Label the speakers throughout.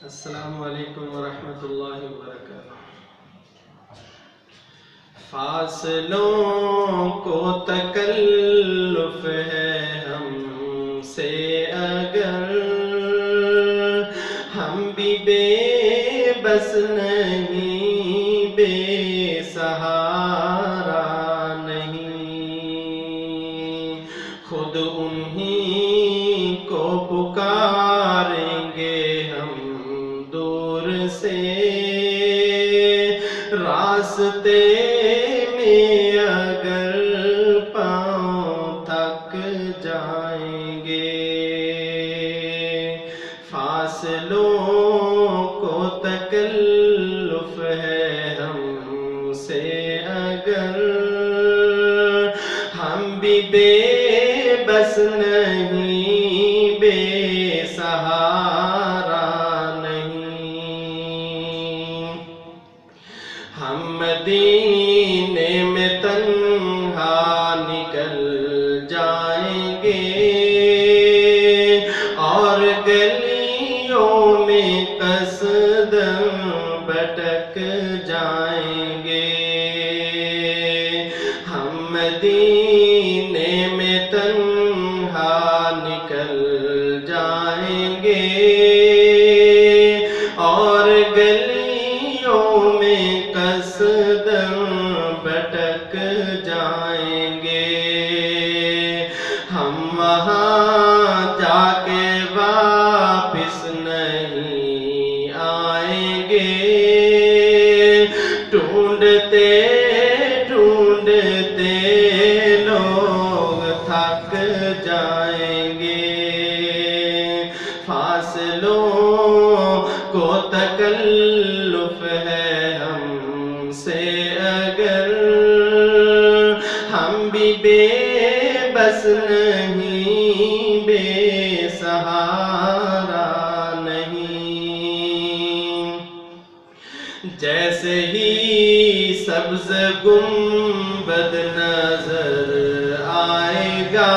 Speaker 1: السلام علیکم ورحمۃ اللہ وبرکاتہ۔ فاصلوں کو تکلف ہے ہم سے اگر، ہم بھی بے بس نہیں، بے سہارا نہیں، خود انہی کو پکاریں گے ہم دور سے، راستے میں اگر پاؤں تھک جائیں گے، فاصلوں کو تکلف ہے ہم سے اگر، ہم بھی بے بس نہیں، بے سہارا نہیں، ہم مدینے میں تنہا نکل جائیں گے اور گلیوں میں قصداً بھٹک جائیں گے، ہم مدینے میں تنہا نکل جائیں گے اور گلیوں میں قصداً بھٹک جائیں گے، ہم وہاں جا کے واپس نہیں آئیں گے، ڈھونڈتے ڈھونڈتے لوگ تھک جائیں گے، فاصلوں کو تکلف ہے ہم سے اگر، ہم بھی بے بس نہیں، بے سہارا نہیں، جیسے ہی سبز گنبد نظر آئے گا،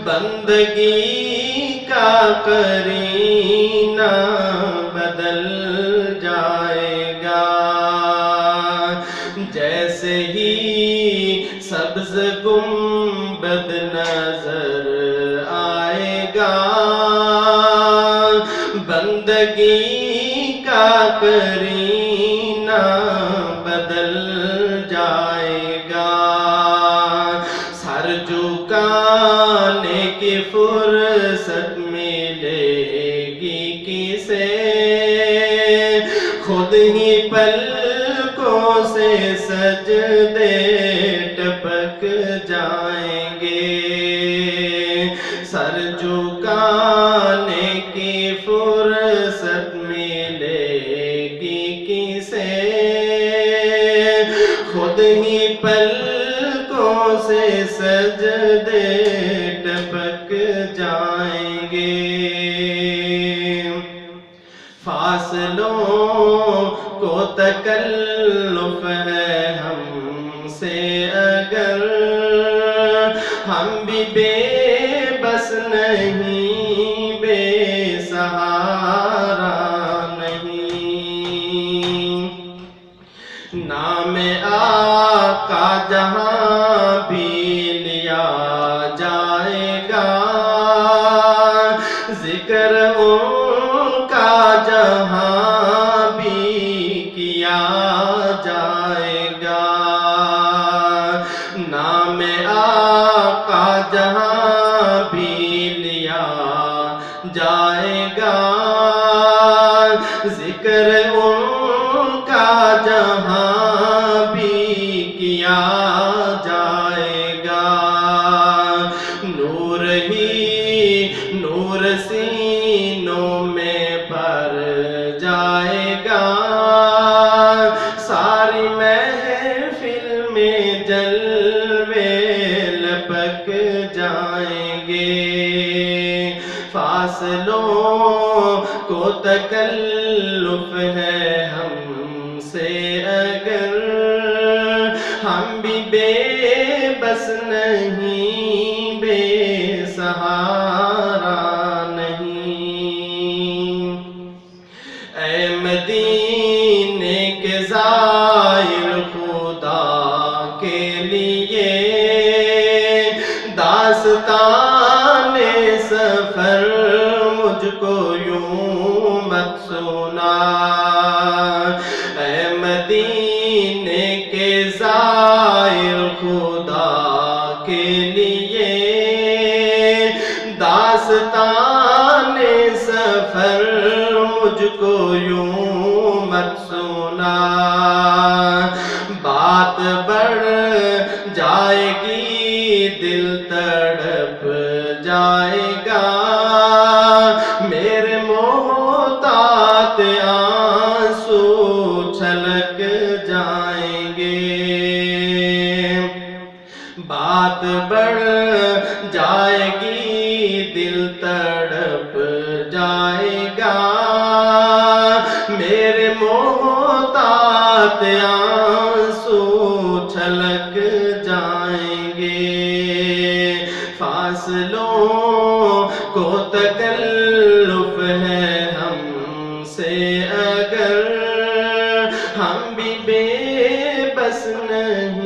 Speaker 1: بندگی کا قرینہ بدل جائے گا، جیسے ہی سبز گنبد نظر آئے گا، بندگی کا قرینہ بدل جائے گا، سر جھکانے کی فرصت ملے گی کسے، خود ہی پلکوں سے سجدے ٹپک جائیں گے، سر جھکانے کی فرصت ملے گی کسے، خود ہی پلکوں سے سجدے ٹپک جائیں گے، فاصلوں کو تکلف ہے ہم سے اگر، ہم بھی بے بس نہیں، بے سہارا نہیں، نام آقا جہاں بھی لیا جائے گا، ذکر ان کا جہاں بھی کیا جائے گا، نام آقا جہاں بھی لیا جائے گا، ذکر ان کا جہاں بھی کیا جائے گا، نور ہی نور سینوں میں بھر جائے گا، ساری محفل میں جلوے لپک جائیں گے، فاصلوں کو تکلف ہے ہم سے اگر، ہم بھی بے بس نہیں، بے سہارا نہیں، مت سنا، اے مدینے کے زائر خدا کے لیے داستان سفر مجھ کو یوں مت سنا، بات بڑھ جائے گی دل تڑپ جائے گا، میرے محتاط آنسو چھلک جائیں گے، بات بڑھ جائے گی دل تڑپ جائے گا، میرے محتاط آنسو چھلک جائیں گے، فاصلوں کو تکلف ہے ہم سے اگر ہم بھی بے بس نہیں